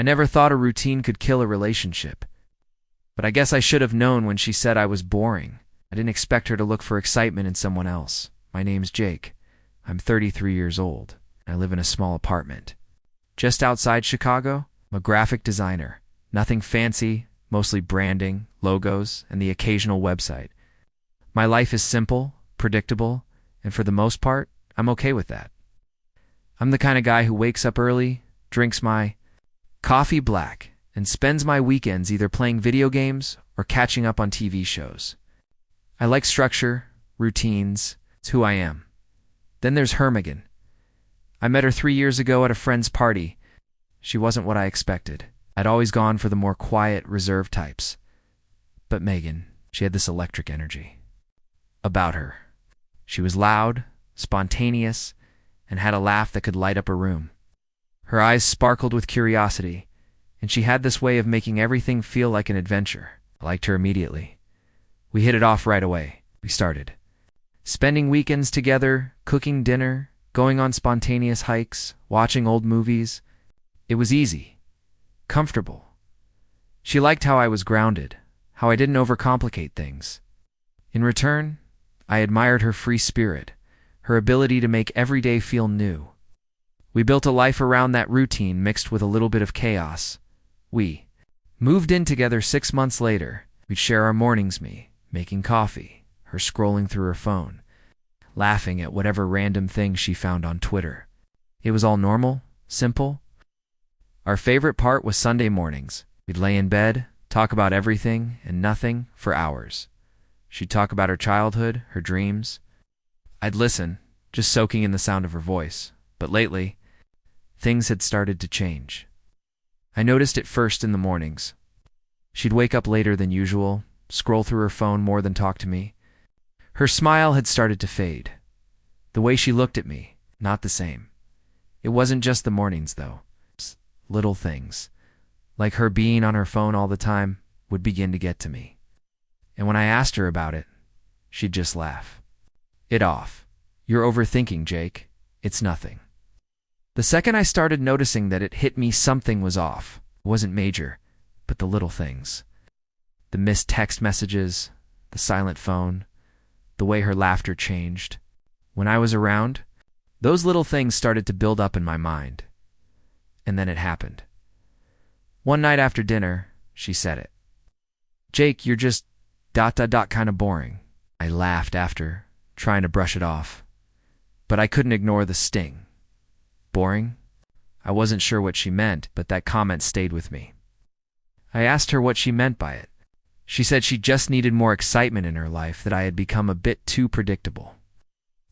never thought a routine could kill a relationship. But I guess I should have known when she said I was boring. I didn't expect her to look for excitement in someone else. My name's Jake. I'm 33 years old. I live in a small apartment. Just outside Chicago, I'm a graphic designer. Nothing fancy, mostly branding, logos, and the occasional website. My life is simple, predictable, and for the most part, I'm okay with that. I'm the kind of guy who wakes up early, drinks my coffee black, and spends my weekends either playing video games or catching up on TV shows. I like structure, routines. It's who I am. Then there's Hermigan. I met her 3 years ago at a friend's party. She wasn't what I expected. I'd always gone for the more quiet, reserved types. But Megan, she had this electric energy about her. She was loud, spontaneous, and had a laugh that could light up a room. Her eyes sparkled with curiosity, and she had this way of making everything feel like an adventure. I liked her immediately. We hit it off right away. We started spending weekends together, cooking dinner, going on spontaneous hikes, watching old movies. It was easy, comfortable. She liked how I was grounded, how I didn't overcomplicate things. In return, I admired her free spirit, her ability to make every day feel new. We built a life around that routine mixed with a little bit of chaos. We moved in together 6 months later. We'd share our mornings, me making coffee, her scrolling through her phone, laughing at whatever random thing she found on Twitter. It was all normal, simple. Our favorite part was Sunday mornings. We'd lay in bed, talk about everything and nothing for hours. She'd talk about her childhood, her dreams. I'd listen, just soaking in the sound of her voice. But lately, things had started to change. I noticed it first in the mornings. She'd wake up later than usual, scroll through her phone more than talk to me. Her smile had started to fade. The way she looked at me, not the same. It wasn't just the mornings, though. Little things, like her being on her phone all the time, would begin to get to me. And when I asked her about it, she'd just laugh. It off. You're overthinking, Jake. It's nothing. The second I started noticing that it hit me something was off. It wasn't major, but the little things. The missed text messages, the silent phone, the way her laughter changed. When I was around, those little things started to build up in my mind. And then it happened. One night after dinner, she said it. Jake, you're just ... kind of boring. I laughed after, trying to brush it off. But I couldn't ignore the sting. Boring? I wasn't sure what she meant, but that comment stayed with me. I asked her what she meant by it. She said she just needed more excitement in her life, that I had become a bit too predictable.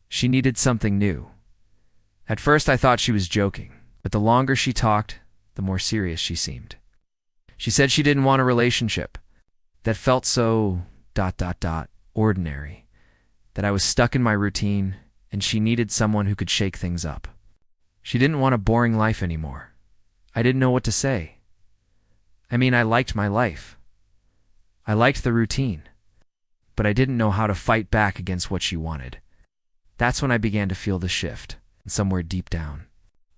She needed something new. At first I thought she was joking, but the longer she talked, the more serious she seemed. She said she didn't want a relationship that felt so ... ordinary, that I was stuck in my routine and she needed someone who could shake things up. She didn't want a boring life anymore. I didn't know what to say. I mean, I liked my life. I liked the routine, but I didn't know how to fight back against what she wanted. That's when I began to feel the shift, somewhere deep down.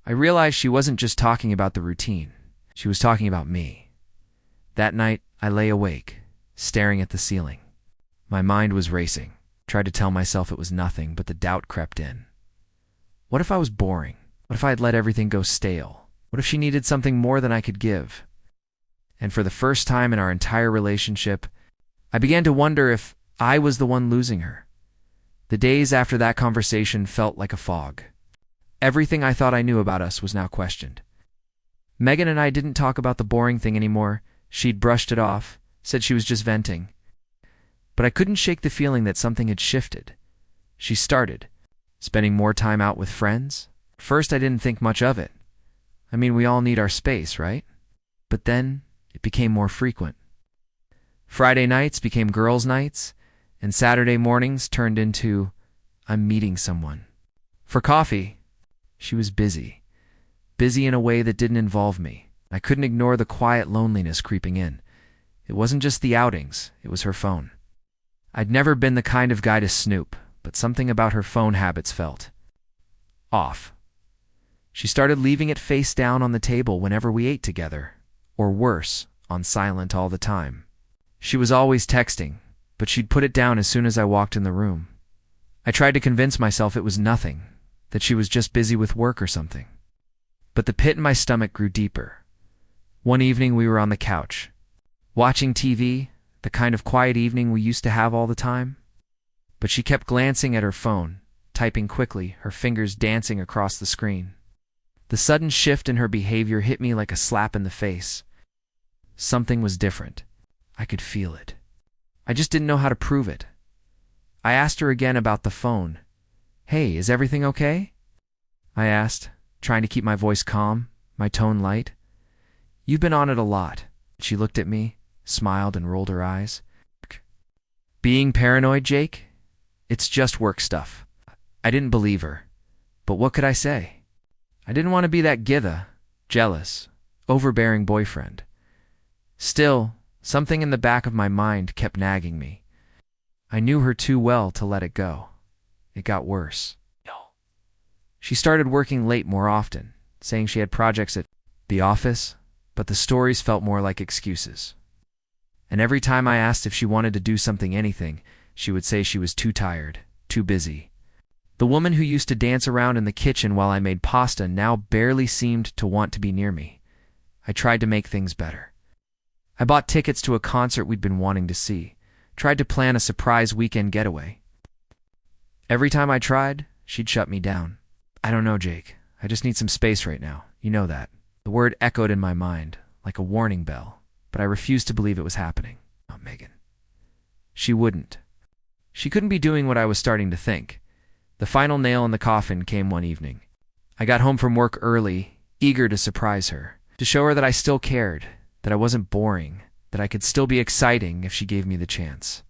I realized she wasn't just talking about the routine. She was talking about me. That night, I lay awake, staring at the ceiling. My mind was racing. Tried to tell myself it was nothing, but the doubt crept in. What if I was boring? What if I had let everything go stale? What if she needed something more than I could give? And for the first time in our entire relationship, I began to wonder if I was the one losing her. The days after that conversation felt like a fog. Everything I thought I knew about us was now questioned. Megan and I didn't talk about the boring thing anymore. She'd brushed it off, said she was just venting. But I couldn't shake the feeling that something had shifted. She started spending more time out with friends. First, I didn't think much of it. I mean, we all need our space, right? But then it became more frequent. Friday nights became girls' nights, and Saturday mornings turned into I'm meeting someone. For coffee, she was busy. Busy in a way that didn't involve me. I couldn't ignore the quiet loneliness creeping in. It wasn't just the outings, it was her phone. I'd never been the kind of guy to snoop, but something about her phone habits felt off. She started leaving it face down on the table whenever we ate together, or worse, on silent all the time. She was always texting, but she'd put it down as soon as I walked in the room. I tried to convince myself it was nothing, that she was just busy with work or something. But the pit in my stomach grew deeper. One evening we were on the couch, watching TV, the kind of quiet evening we used to have all the time. But she kept glancing at her phone, typing quickly, her fingers dancing across the screen. The sudden shift in her behavior hit me like a slap in the face. Something was different. I could feel it. I just didn't know how to prove it. I asked her again about the phone. "Hey, is everything okay?" I asked, trying to keep my voice calm, my tone light. "You've been on it a lot." She looked at me, smiled, and rolled her eyes. "Being paranoid, Jake? It's just work stuff." I didn't believe her, but what could I say? I didn't want to be that githa, jealous, overbearing boyfriend. Still, something in the back of my mind kept nagging me. I knew her too well to let it go. It got worse. She started working late more often, saying she had projects at the office, but the stories felt more like excuses. And every time I asked if she wanted to do anything, she would say she was too tired, too busy. The woman who used to dance around in the kitchen while I made pasta now barely seemed to want to be near me. I tried to make things better. I bought tickets to a concert we'd been wanting to see, tried to plan a surprise weekend getaway. Every time I tried, she'd shut me down. "I don't know, Jake. I just need some space right now. You know that." The word echoed in my mind, like a warning bell, but I refused to believe it was happening. Oh, Megan. She wouldn't. She couldn't be doing what I was starting to think. The final nail in the coffin came one evening. I got home from work early, eager to surprise her, to show her that I still cared, that I wasn't boring, that I could still be exciting if she gave me the chance.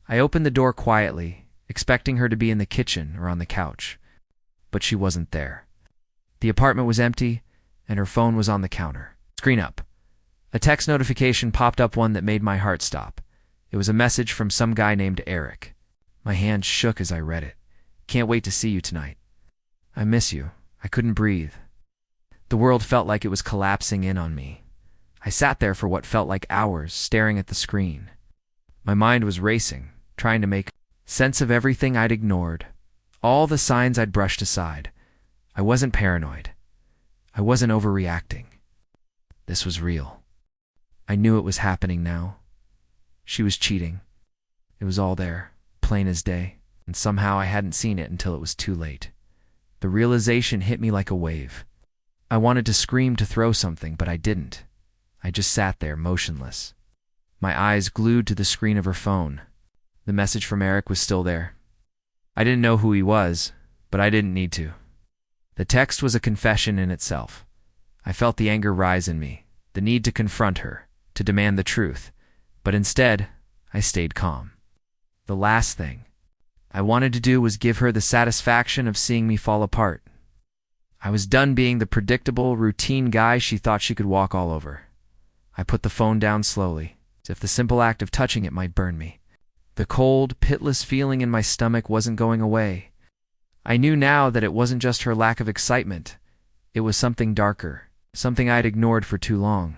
I opened the door quietly, expecting her to be in the kitchen or on the couch. But she wasn't there. The apartment was empty, and her phone was on the counter. Screen up. A text notification popped up, one that made my heart stop. It was a message from some guy named Eric. My hand shook as I read it. "Can't wait to see you tonight. I miss you." I couldn't breathe. The world felt like it was collapsing in on me. I sat there for what felt like hours, staring at the screen. My mind was racing, trying to make sense of everything I'd ignored, all the signs I'd brushed aside. I wasn't paranoid. I wasn't overreacting. This was real. I knew it was happening now. She was cheating. It was all there, plain as day, and somehow I hadn't seen it until it was too late. The realization hit me like a wave. I wanted to scream, to throw something, but I didn't. I just sat there, motionless. My eyes glued to the screen of her phone. The message from Eric was still there. I didn't know who he was, but I didn't need to. The text was a confession in itself. I felt the anger rise in me, the need to confront her, to demand the truth, but instead, I stayed calm. The last thing I wanted to do was give her the satisfaction of seeing me fall apart. I was done being the predictable, routine guy she thought she could walk all over. I put the phone down slowly, as if the simple act of touching it might burn me. The cold, pitiless feeling in my stomach wasn't going away. I knew now that it wasn't just her lack of excitement. It was something darker, something I'd ignored for too long.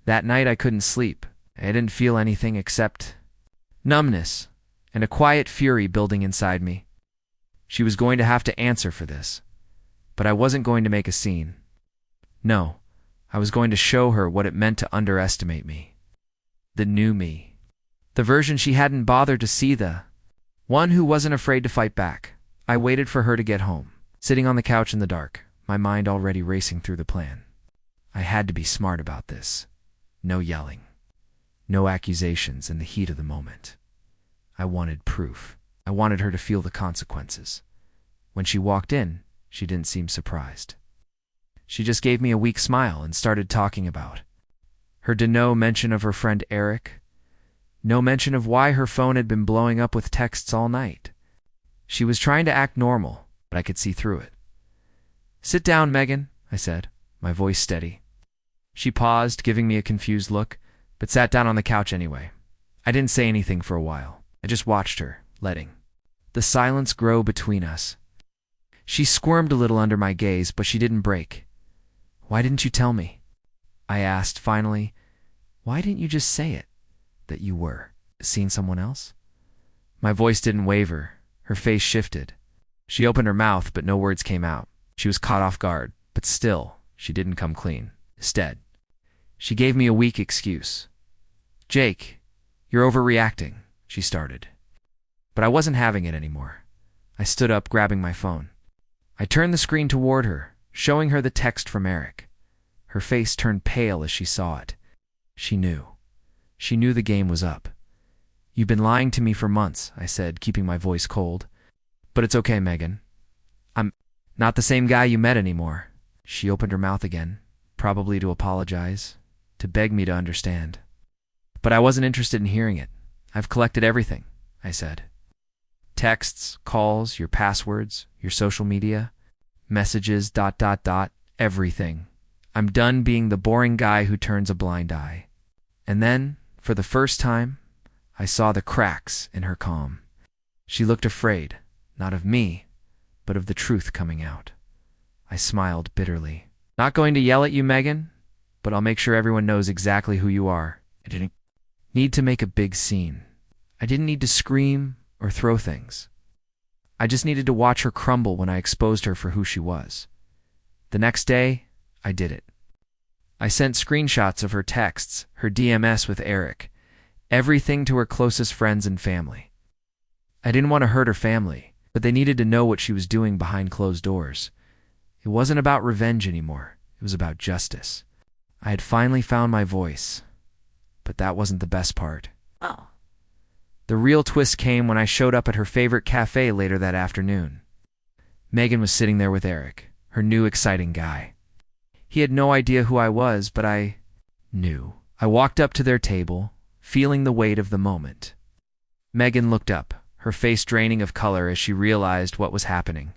That night I couldn't sleep. I didn't feel anything except numbness and a quiet fury building inside me. She was going to have to answer for this, but I wasn't going to make a scene. No, I was going to show her what it meant to underestimate me. The new me. The version she hadn't bothered to see, the one who wasn't afraid to fight back. I waited for her to get home, sitting on the couch in the dark, my mind already racing through the plan. I had to be smart about this. No yelling. No accusations in the heat of the moment. I wanted proof. I wanted her to feel the consequences. When she walked in, she didn't seem surprised. She just gave me a weak smile and started talking about her no mention of her friend Eric. No mention of why her phone had been blowing up with texts all night. She was trying to act normal, but I could see through it. "Sit down, Megan," I said, my voice steady. She paused, giving me a confused look, but sat down on the couch anyway. I didn't say anything for a while. I just watched her, letting the silence grow between us. She squirmed a little under my gaze, but she didn't break. "Why didn't you tell me?" I asked finally. Why didn't you just say it? That you were seeing someone else? My voice didn't waver. Her face shifted. She opened her mouth, but no words came out. She was caught off guard, but still, she didn't come clean. Instead, she gave me a weak excuse. Jake, you're overreacting, she started. But I wasn't having it anymore. I stood up, grabbing my phone. I turned the screen toward her, showing her the text from Eric. Her face turned pale as she saw it. She knew. She knew the game was up. You've been lying to me for months, I said, keeping my voice cold. But it's okay, Megan. I'm not the same guy you met anymore. She opened her mouth again, probably to apologize, to beg me to understand. But I wasn't interested in hearing it. I've collected everything, I said. Texts, calls, your passwords, your social media, messages, ... everything. I'm done being the boring guy who turns a blind eye. And then, for the first time, I saw the cracks in her calm. She looked afraid, not of me, but of the truth coming out. I smiled bitterly. Not going to yell at you, Megan, but I'll make sure everyone knows exactly who you are. I didn't need to make a big scene. I didn't need to scream or throw things. I just needed to watch her crumble when I exposed her for who she was. The next day, I did it. I sent screenshots of her texts, her DMS with Eric, everything to her closest friends and family. I didn't want to hurt her family, but they needed to know what she was doing behind closed doors. It wasn't about revenge anymore. It was about justice. I had finally found my voice, but that wasn't the best part. Oh. The real twist came when I showed up at her favorite cafe later that afternoon. Megan was sitting there with Eric, her new exciting guy. He had no idea who I was, but I knew. I walked up to their table, feeling the weight of the moment. Megan looked up, her face draining of color as she realized what was happening.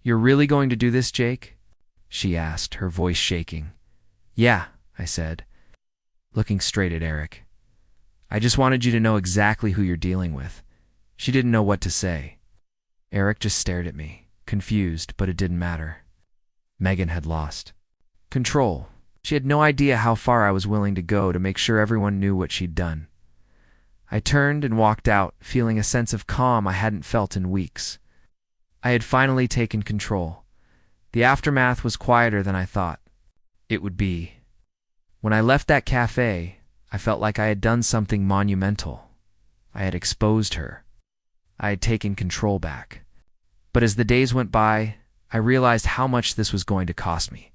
You're really going to do this, Jake? She asked, her voice shaking. Yeah, I said, looking straight at Eric. I just wanted you to know exactly who you're dealing with. She didn't know what to say. Eric just stared at me, confused, but it didn't matter. Megan had lost control. She had no idea how far I was willing to go to make sure everyone knew what she'd done. I turned and walked out, feeling a sense of calm I hadn't felt in weeks. I had finally taken control. The aftermath was quieter than I thought it would be. When I left that cafe, I felt like I had done something monumental. I had exposed her. I had taken control back. But as the days went by, I realized how much this was going to cost me.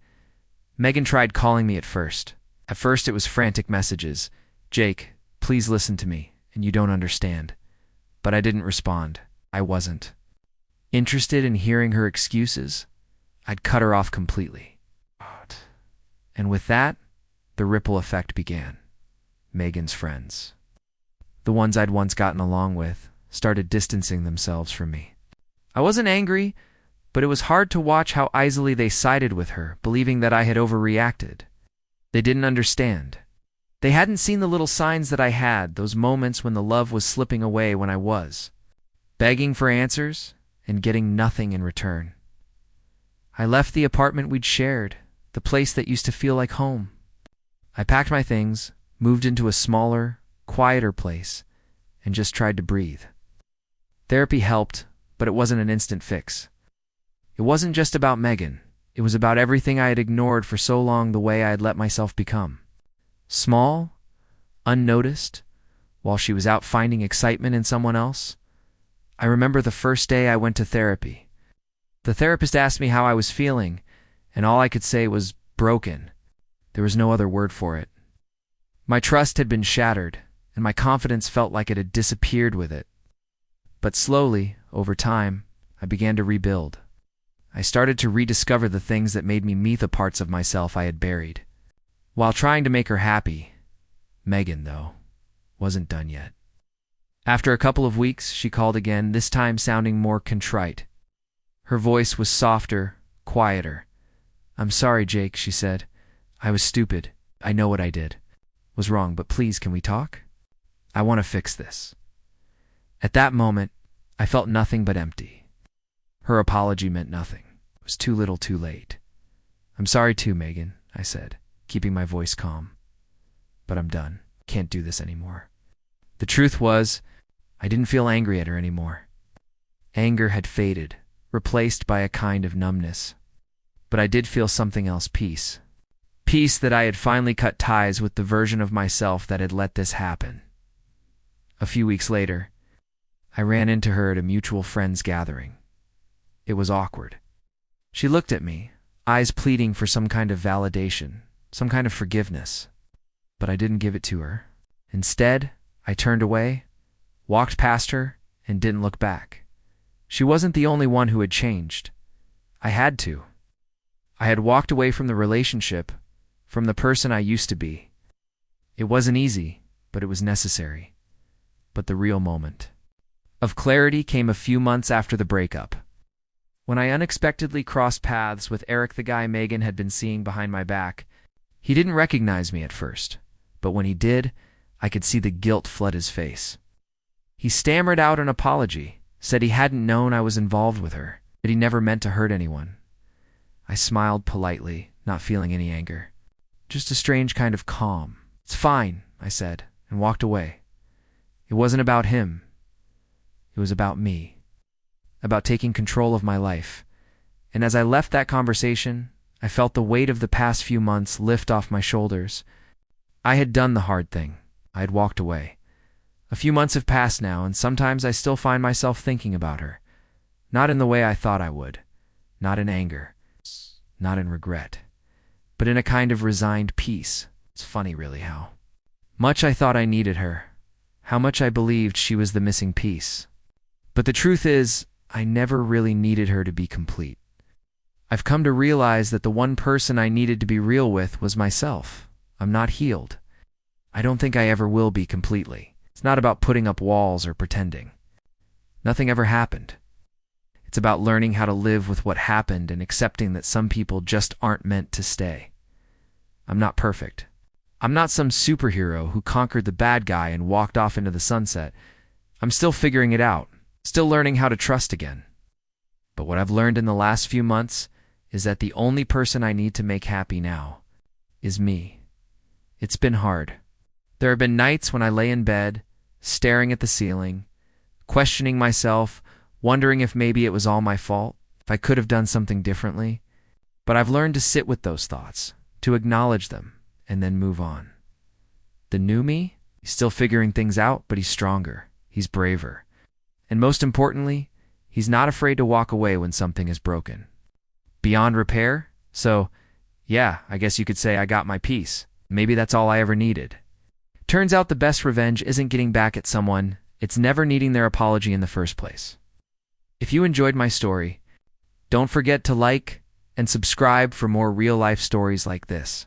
Megan tried calling me at first. At first it was frantic messages. Jake, please listen to me, and you don't understand. But I didn't respond. I wasn't interested in hearing her excuses. I'd cut her off completely. And with that, the ripple effect began. Megan's friends, the ones I'd once gotten along with, started distancing themselves from me. I wasn't angry, but it was hard to watch how easily they sided with her, believing that I had overreacted. They didn't understand. They hadn't seen the little signs that I had, those moments when the love was slipping away when I was begging for answers and getting nothing in return. I left the apartment we'd shared, the place that used to feel like home. I packed my things, moved into a smaller, quieter place, and just tried to breathe. Therapy helped, but it wasn't an instant fix. It wasn't just about Megan. It was about everything I had ignored for so long, the way I had let myself become. Small, unnoticed, while she was out finding excitement in someone else. I remember the first day I went to therapy. The therapist asked me how I was feeling, and all I could say was broken. There was no other word for it. My trust had been shattered, and my confidence felt like it had disappeared with it. But slowly, over time, I began to rebuild. I started to rediscover the things that made me meet the parts of myself I had buried. While trying to make her happy, Megan, though, wasn't done yet. After a couple of weeks, she called again, this time sounding more contrite. Her voice was softer, quieter. I'm sorry, Jake, she said. I was stupid. I know what I did. Was wrong, but please, can we talk? I want to fix this. At that moment, I felt nothing but empty. Her apology meant nothing. It was too little too late. I'm sorry too, Megan, I said. keeping my voice calm. But I'm done. Can't do this anymore. The truth was, I didn't feel angry at her anymore. Anger had faded, replaced by a kind of numbness. But I did feel something else, peace. Peace that I had finally cut ties with the version of myself that had let this happen. A few weeks later, I ran into her at a mutual friend's gathering. It was awkward. She looked at me, eyes pleading for some kind of validation, some kind of forgiveness. But I didn't give it to her. Instead, I turned away, walked past her, and didn't look back. She wasn't the only one who had changed. I had to. I had walked away from the relationship, from the person I used to be. It wasn't easy, but it was necessary. But the real moment of clarity came a few months after the breakup. When I unexpectedly crossed paths with Eric, the guy Megan had been seeing behind my back. He didn't recognize me at first, but when he did, I could see the guilt flood his face. He stammered out an apology, said he hadn't known I was involved with her, that he never meant to hurt anyone. I smiled politely, not feeling any anger. Just a strange kind of calm. "It's fine," I said, and walked away. It wasn't about him. It was about me. About taking control of my life. And as I left that conversation, I felt the weight of the past few months lift off my shoulders. I had done the hard thing. I had walked away. A few months have passed now, and sometimes I still find myself thinking about her. Not in the way I thought I would. Not in anger. Not in regret. But in a kind of resigned peace. It's funny, really, how much I thought I needed her. How much I believed she was the missing piece. But the truth is, I never really needed her to be complete. I've come to realize that the one person I needed to be real with was myself. I'm not healed. I don't think I ever will be completely. It's not about putting up walls or pretending. Nothing ever happened. It's about learning how to live with what happened and accepting that some people just aren't meant to stay. I'm not perfect. I'm not some superhero who conquered the bad guy and walked off into the sunset. I'm still figuring it out, still learning how to trust again. But what I've learned in the last few months is that the only person I need to make happy now is me. It's been hard. There have been nights when I lay in bed, staring at the ceiling, questioning myself, wondering if maybe it was all my fault, if I could have done something differently. But I've learned to sit with those thoughts, to acknowledge them, and then move on. The new me? He's still figuring things out, but he's stronger. He's braver. And most importantly, he's not afraid to walk away when something is broken. Beyond repair? So, yeah, I guess you could say I got my piece. Maybe that's all I ever needed. Turns out the best revenge isn't getting back at someone, it's never needing their apology in the first place. If you enjoyed my story, don't forget to like and subscribe for more real-life stories like this.